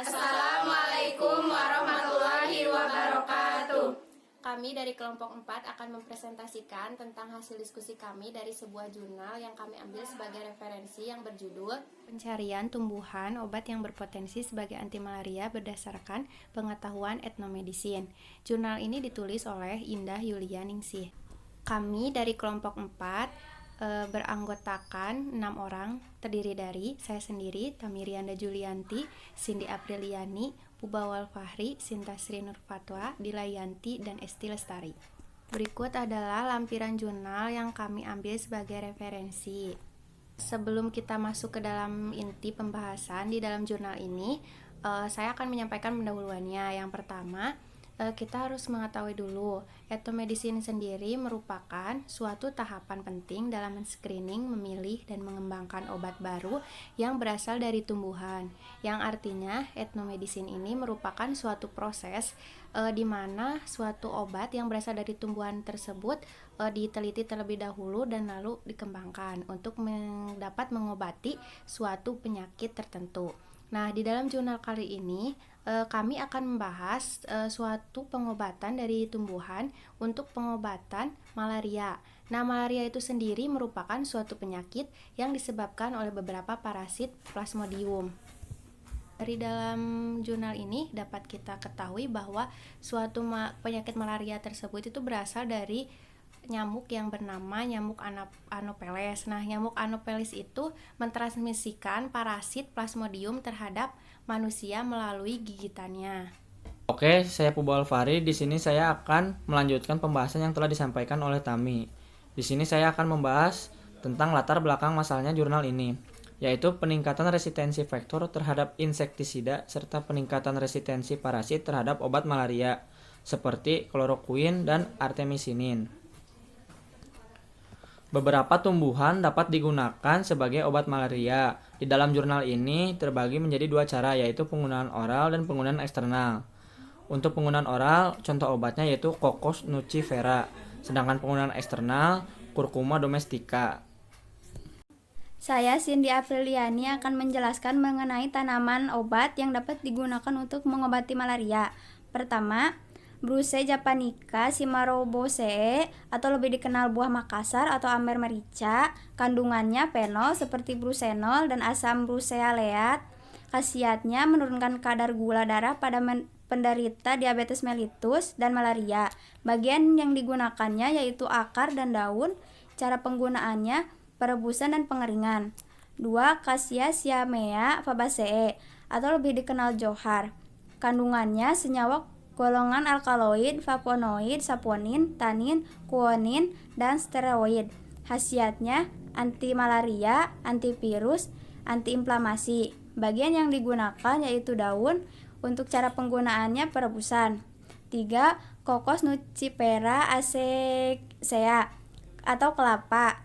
Assalamualaikum warahmatullahi wabarakatuh. Kami dari kelompok 4 akan mempresentasikan tentang hasil diskusi kami dari sebuah jurnal yang kami ambil sebagai referensi yang berjudul Pencarian Tumbuhan Obat yang Berpotensi sebagai Anti Malaria Berdasarkan Pengetahuan Etnomedisin. Jurnal ini ditulis oleh Indah Yulia Ningsih. Kami dari kelompok 4 beranggotakan 6 orang, terdiri dari saya sendiri, Tamirianda Julianti, Cindy Apriliani, Ubawal Fahri, Sinta Sri Nurfatwa, Dilayanti, dan Esti Lestari. Berikut adalah lampiran jurnal yang kami ambil sebagai referensi. Sebelum kita masuk ke dalam inti pembahasan di dalam jurnal ini, saya akan menyampaikan pendahuluannya. Yang pertama, kita harus mengetahui dulu, etnomedisin sendiri merupakan suatu tahapan penting dalam men-screening, memilih, dan mengembangkan obat baru yang berasal dari tumbuhan. Yang artinya, etnomedisin ini merupakan suatu proses di mana suatu obat yang berasal dari tumbuhan tersebut diteliti terlebih dahulu dan lalu dikembangkan untuk dapat mengobati suatu penyakit tertentu. Nah, di dalam jurnal kali ini kami akan membahas suatu pengobatan dari tumbuhan untuk pengobatan malaria. Nah, malaria itu sendiri merupakan suatu penyakit yang disebabkan oleh beberapa parasit Plasmodium. Dari dalam jurnal ini dapat kita ketahui bahwa suatu penyakit malaria tersebut itu berasal dari nyamuk yang bernama nyamuk Anopheles. Nah, nyamuk Anopheles itu mentransmisikan parasit Plasmodium terhadap manusia melalui gigitannya. Oke, saya Pubal Fahri. Di sini saya akan melanjutkan pembahasan yang telah disampaikan oleh Tami. Di sini saya akan membahas tentang latar belakang masalahnya jurnal ini, yaitu peningkatan resistensi vektor terhadap insektisida serta peningkatan resistensi parasit terhadap obat malaria seperti klorokuin dan artemisinin. Beberapa tumbuhan dapat digunakan sebagai obat malaria. Di dalam jurnal ini terbagi menjadi dua cara, yaitu penggunaan oral dan penggunaan eksternal. Untuk penggunaan oral, contoh obatnya yaitu Cocos nucifera, sedangkan penggunaan eksternal Curcuma domestica. Saya Cindy Apriliani akan menjelaskan mengenai tanaman obat yang dapat digunakan untuk mengobati malaria. Pertama, Brucea japonica cimaroboceae atau lebih dikenal buah Makassar atau amber merica. Kandungannya fenol seperti brusenol dan asam brucellate. Khasiatnya menurunkan kadar gula darah pada penderita diabetes mellitus dan malaria. Bagian yang digunakannya yaitu akar dan daun. Cara penggunaannya perebusan dan pengeringan. 2. Cassia siamea fabaceae atau lebih dikenal johar. Kandungannya senyawa golongan alkaloid, flavonoid, saponin, tanin, kuonin, dan steroid. Khasiatnya anti malaria, antivirus, antiinflamasi. Bagian yang digunakan yaitu daun. Untuk cara penggunaannya perebusan. 3. Cocos nucifera acacea atau kelapa.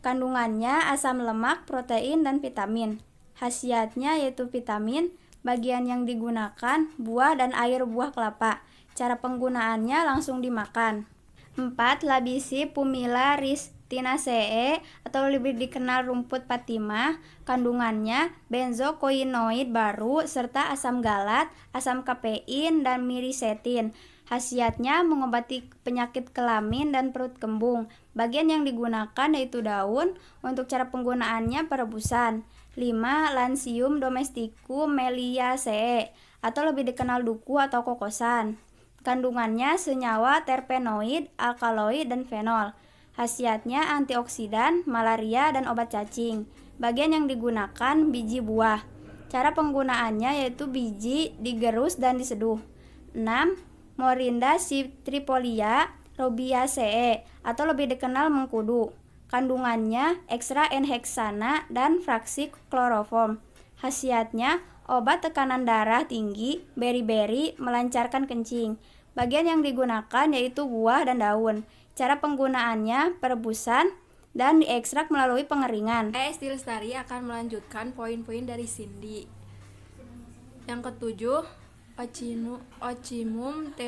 Kandungannya asam lemak, protein, dan vitamin. Khasiatnya yaitu vitamin. Bagian yang digunakan buah dan air buah kelapa. Cara penggunaannya langsung dimakan. 4. Labisi pumila ricinaceae atau lebih dikenal rumput Fatimah. Kandungannya benzokoinoid baru serta asam galat, asam kafein, dan miricetin. Khasiatnya mengobati penyakit kelamin dan perut kembung. Bagian yang digunakan yaitu daun. Untuk cara penggunaannya perebusan. 5. Lancium domesticum meliaceae atau lebih dikenal duku atau kokosan. Kandungannya senyawa terpenoid, alkaloid, dan fenol. Khasiatnya antioksidan, malaria, dan obat cacing. Bagian yang digunakan biji buah. Cara penggunaannya yaitu biji digerus dan diseduh. 6. Morinda citrifolia rubiaceae atau lebih dikenal mengkudu. Kandungannya ekstra N-heksana dan fraksi kloroform. Khasiatnya obat tekanan darah tinggi, beri-beri, melancarkan kencing. Bagian yang digunakan yaitu buah dan daun. Cara penggunaannya perebusan dan diekstrak melalui pengeringan. Esti Lestari akan melanjutkan poin-poin dari Cindy. Yang ketujuh, Ocimum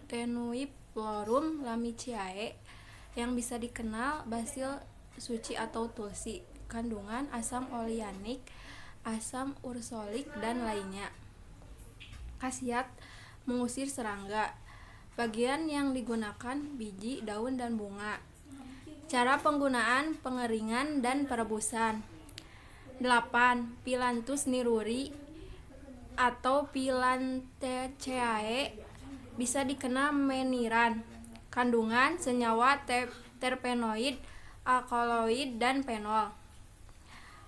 tenuiflorum lamiciae yang bisa dikenal basil suci atau tulsi. Kandungan asam oleanik, asam ursolik, dan lainnya. Khasiat mengusir serangga. Bagian yang digunakan biji, daun, dan bunga. Cara penggunaan pengeringan dan perebusan. 8. Phyllanthus niruri atau Phyllantheceae bisa dikenal meniran. Kandungan senyawa terpenoid, alkaloid, dan fenol.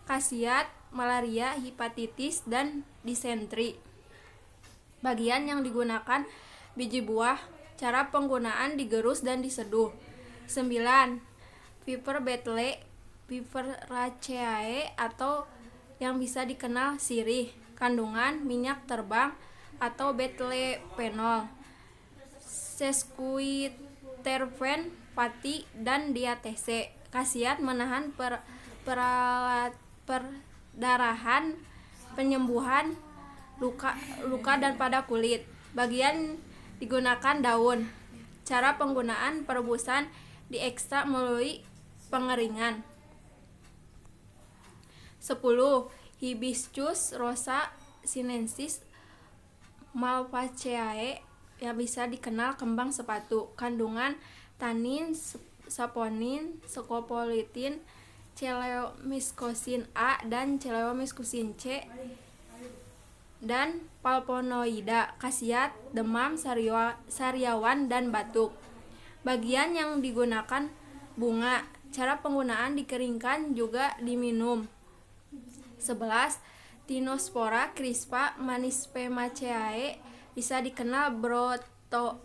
Khasiat malaria, hepatitis, dan disentri. Bagian yang digunakan biji buah. Cara penggunaan digerus dan diseduh. 9. Viper betle, Viperaceae atau yang bisa dikenal sirih. Kandungan minyak terbang atau betlephenol, sesquiterpen, pati, dan diatese. Khasiat menahan perdarahan, penyembuhan luka dan pada kulit. Bagian digunakan daun. Cara penggunaan perebusan diekstrak melalui pengeringan. 10. Hibiscus rosa sinensis Malvaceae yang bisa dikenal kembang sepatu. Kandungan tanin, saponin, scopoletin, cheleomycosin A dan cheleomycosin C, dan flavonoida. Khasiat demam, sariawan, dan batuk. Bagian yang digunakan bunga. Cara penggunaan dikeringkan juga diminum. 11. Tinospora crispa Manispemaceae bisa dikenal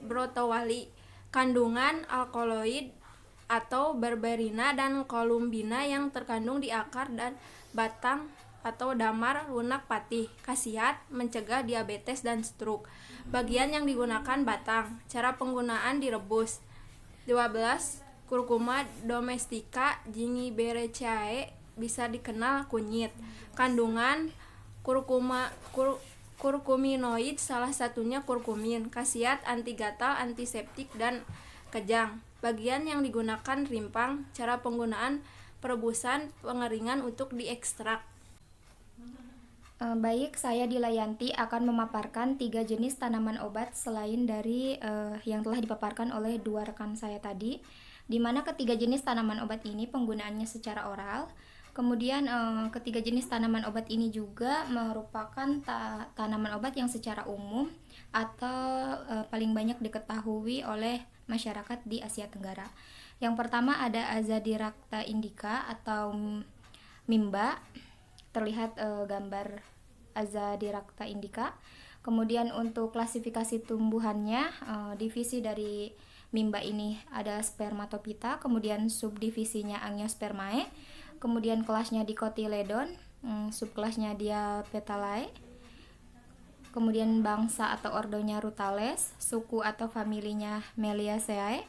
brotowali. Kandungan alkaloid atau berberina dan kolumbina yang terkandung di akar dan batang atau damar lunak patih. Khasiat mencegah diabetes dan stroke. Bagian yang digunakan batang. Cara penggunaan direbus. 12. Curcuma domestica Gingiberraceae bisa dikenal kunyit. Kandungan kurkuminoid, salah satunya kurkumin. Khasiat anti gatal, antiseptik, dan kejang. Bagian yang digunakan rimpang. Cara penggunaan perebusan, pengeringan untuk diekstrak. Baik, saya Dilayanti akan memaparkan 3 jenis tanaman obat selain dari yang telah dipaparkan oleh 2 rekan saya tadi, di mana ketiga jenis tanaman obat ini penggunaannya secara oral. Kemudian ketiga jenis tanaman obat ini juga merupakan tanaman obat yang secara umum atau paling banyak diketahui oleh masyarakat di Asia Tenggara. Yang pertama ada Azadirachta indica atau mimba. Terlihat gambar Azadirachta indica. Kemudian untuk klasifikasi tumbuhannya, divisi dari mimba ini ada Spermatophyta, kemudian subdivisinya Angiospermae, kemudian kelasnya Dicotyledon, subkelasnya Diapetalae, kemudian bangsa atau ordonya Rutales, suku atau familinya Meliaceae,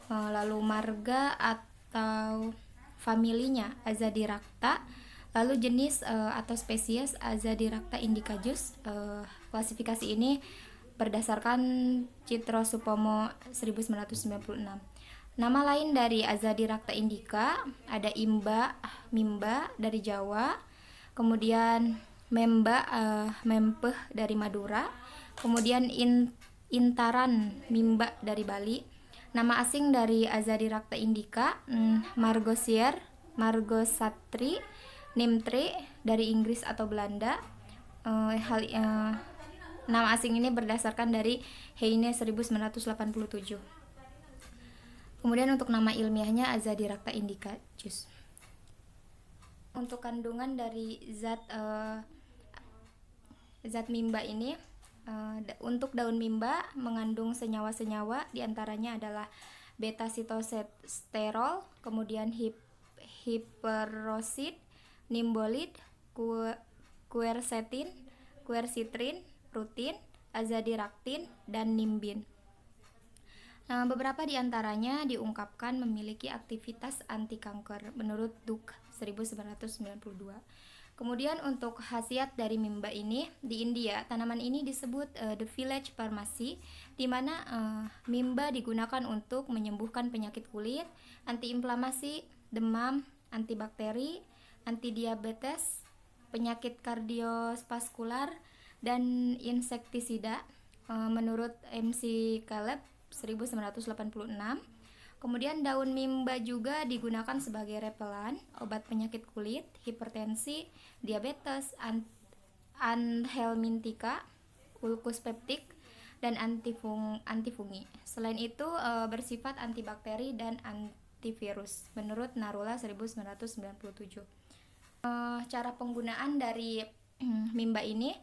lalu marga atau familinya Azadirachta, lalu jenis atau spesies Azadirachta indicajus. Klasifikasi ini berdasarkan Citrosupomo 1996. Nama lain dari Azadirachta indica ada mimba dari Jawa, kemudian mempeh dari Madura, kemudian intaran mimba dari Bali. Nama asing dari Azadirachta indica Margosier, Margosatri, Nimtre dari Inggris atau Belanda. Nama asing ini berdasarkan dari Heine 1987. Kemudian untuk nama ilmiahnya Azadirachta indicajus. Untuk kandungan dari zat mimba ini, untuk daun mimba mengandung senyawa-senyawa, diantaranya adalah beta-sitosterol, kemudian hiperosid, nimbolid, quercetin, quercitrin, rutin, azadirachtin, dan nimbin. Beberapa di antaranya diungkapkan memiliki aktivitas anti kanker menurut Duke 1992. Kemudian untuk khasiat dari mimba ini, di India tanaman ini disebut the village pharmacy, di mana mimba digunakan untuk menyembuhkan penyakit kulit, antiinflamasi, demam, antibakteri, antidiabetes, penyakit kardiovaskular, dan insektisida menurut MC Caleb 1986. Kemudian daun mimba juga digunakan sebagai repelan, obat penyakit kulit, hipertensi, diabetes, anhelmintika, ulcus peptic, dan antifungi. Selain itu bersifat antibakteri dan antivirus menurut Narula 1997. Cara penggunaan dari mimba ini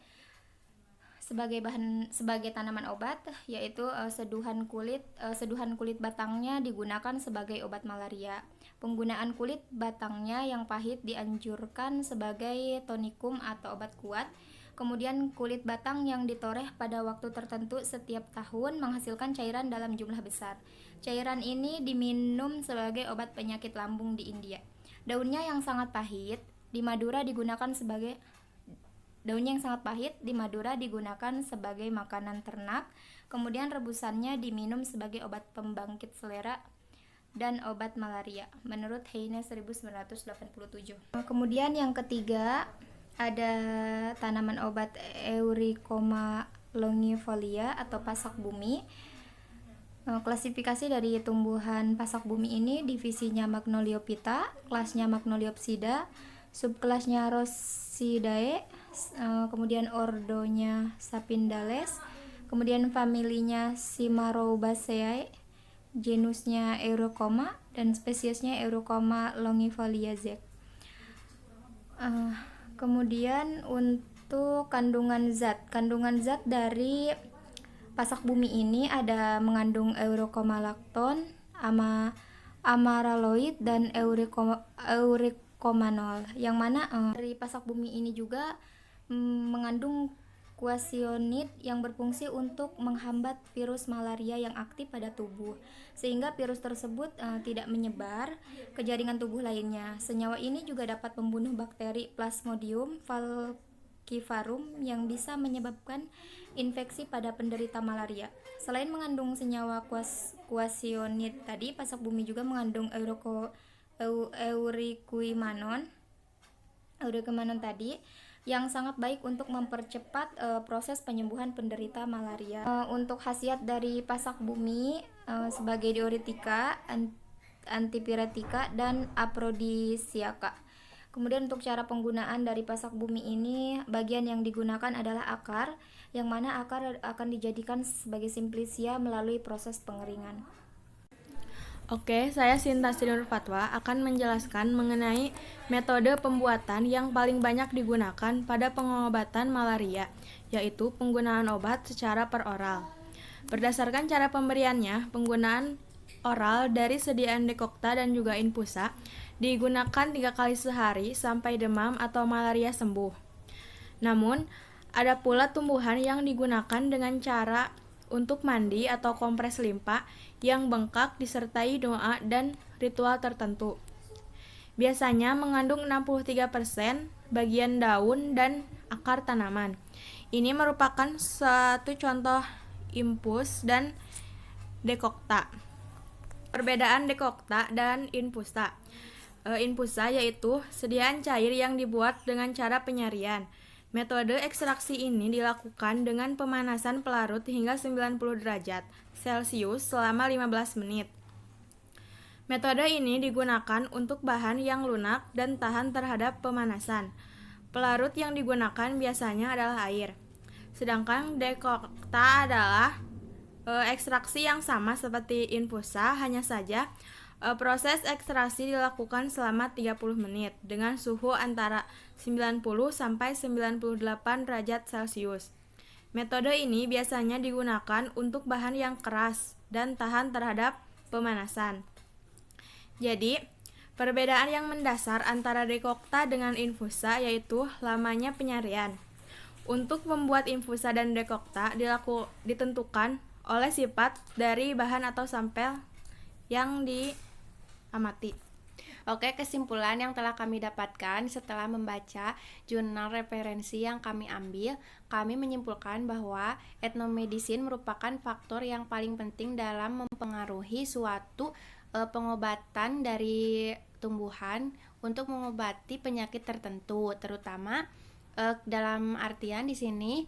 sebagai tanaman obat, yaitu seduhan kulit batangnya digunakan sebagai obat malaria. Penggunaan kulit batangnya yang pahit dianjurkan sebagai tonikum atau obat kuat. Kemudian kulit batang yang ditoreh pada waktu tertentu setiap tahun menghasilkan cairan dalam jumlah besar. Cairan ini diminum sebagai obat penyakit lambung di India. Daunnya yang sangat pahit di Madura digunakan sebagai makanan ternak. Kemudian rebusannya diminum sebagai obat pembangkit selera dan obat malaria menurut Heine 1987. Kemudian yang ketiga ada tanaman obat Eurycoma longifolia atau pasak bumi. Klasifikasi dari tumbuhan pasak bumi ini divisinya Magnoliophyta, kelasnya Magnoliopsida, subkelasnya Rosidae, kemudian ordonya Sapindales, kemudian familinya Cimarobaceae, genusnya Eurycoma, dan spesiesnya Eurycoma longifolia Z. Kemudian untuk kandungan zat dari pasak bumi ini ada mengandung Eurycoma lacton, amaraloid, dan euricomanol, yang mana dari pasak bumi ini juga mengandung quasionid yang berfungsi untuk menghambat virus malaria yang aktif pada tubuh, sehingga virus tersebut tidak menyebar ke jaringan tubuh lainnya. Senyawa ini juga dapat membunuh bakteri Plasmodium falciparum yang bisa menyebabkan infeksi pada penderita malaria. Selain mengandung senyawa quasionid tadi, pasak bumi juga mengandung euriquimanon tadi, yang sangat baik untuk mempercepat proses penyembuhan penderita malaria. Untuk khasiat dari pasak bumi sebagai diuretika, antipiretika, dan aprodisiaka. Kemudian untuk cara penggunaan dari pasak bumi ini, bagian yang digunakan adalah akar, yang mana akar akan dijadikan sebagai simplicia melalui proses pengeringan. Oke, saya Sinta Sinur Fatwa akan menjelaskan mengenai metode pembuatan yang paling banyak digunakan pada pengobatan malaria, yaitu penggunaan obat secara peroral. Berdasarkan cara pemberiannya, penggunaan oral dari sediaan Decocta dan juga infusa digunakan 3 kali sehari sampai demam atau malaria sembuh. Namun, ada pula tumbuhan yang digunakan dengan cara untuk mandi atau kompres limpa yang bengkak disertai doa dan ritual tertentu. Biasanya mengandung 63% bagian daun dan akar tanaman. Ini merupakan satu contoh infus dan Decocta. Perbedaan Decocta dan infusa. Infusa yaitu sediaan cair yang dibuat dengan cara penyarian. Metode ekstraksi ini dilakukan dengan pemanasan pelarut hingga 90 derajat Celcius selama 15 menit. Metode ini digunakan untuk bahan yang lunak dan tahan terhadap pemanasan. Pelarut yang digunakan biasanya adalah air. Sedangkan Decocta adalah ekstraksi yang sama seperti infusa, hanya saja proses ekstraksi dilakukan selama 30 menit dengan suhu antara 90 sampai 98 derajat Celcius. Metode ini biasanya digunakan untuk bahan yang keras dan tahan terhadap pemanasan. Jadi, perbedaan yang mendasar antara Decocta dengan infusa yaitu lamanya penyarian. Untuk membuat infusa dan Decocta ditentukan oleh sifat dari bahan atau sampel yang diamati. Oke, kesimpulan yang telah kami dapatkan setelah membaca jurnal referensi yang kami ambil, kami menyimpulkan bahwa etnomedicine merupakan faktor yang paling penting dalam mempengaruhi suatu pengobatan dari tumbuhan untuk mengobati penyakit tertentu, terutama dalam artian di sini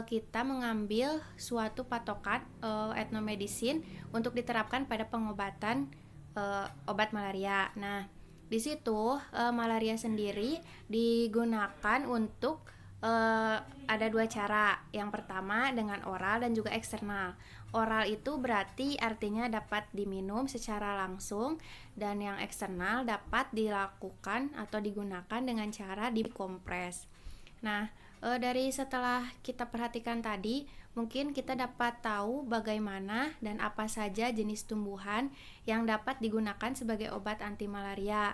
kita mengambil suatu patokan etnomedicine untuk diterapkan pada pengobatan obat malaria. Nah, di situ malaria sendiri digunakan untuk ada 2 cara. Yang pertama dengan oral dan juga eksternal. Oral itu berarti artinya dapat diminum secara langsung, dan yang eksternal dapat dilakukan atau digunakan dengan cara dikompres. Nah, dari setelah kita perhatikan tadi, mungkin kita dapat tahu bagaimana dan apa saja jenis tumbuhan yang dapat digunakan sebagai obat anti malaria.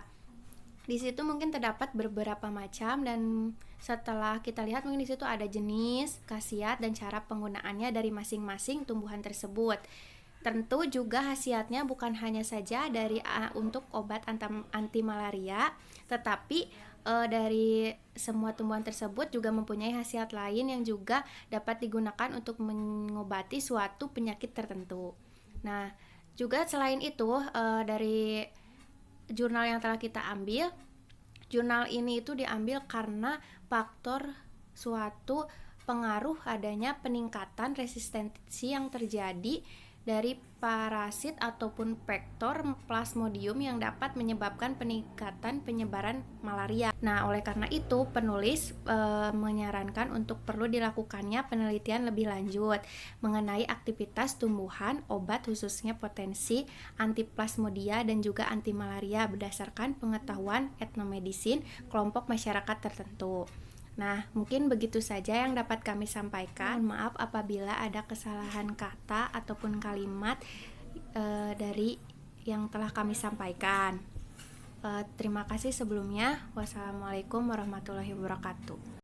Di situ mungkin terdapat beberapa macam, dan setelah kita lihat mungkin di situ ada jenis, khasiat, dan cara penggunaannya dari masing-masing tumbuhan tersebut. Tentu juga khasiatnya bukan hanya saja dari untuk obat anti malaria, tetapi dari semua tumbuhan tersebut juga mempunyai khasiat lain yang juga dapat digunakan untuk mengobati suatu penyakit tertentu. Nah, juga selain itu dari jurnal yang telah kita ambil, jurnal ini itu diambil karena faktor suatu pengaruh adanya peningkatan resistensi yang terjadi dari parasit ataupun vektor Plasmodium yang dapat menyebabkan peningkatan penyebaran malaria. Nah, oleh karena itu penulis menyarankan untuk perlu dilakukannya penelitian lebih lanjut mengenai aktivitas tumbuhan obat khususnya potensi antiplasmodia dan juga anti malaria berdasarkan pengetahuan etnomedicine kelompok masyarakat tertentu. Nah, mungkin begitu saja yang dapat kami sampaikan. Maaf apabila ada kesalahan kata ataupun kalimat dari yang telah kami sampaikan. Terima kasih sebelumnya. Wassalamualaikum warahmatullahi wabarakatuh.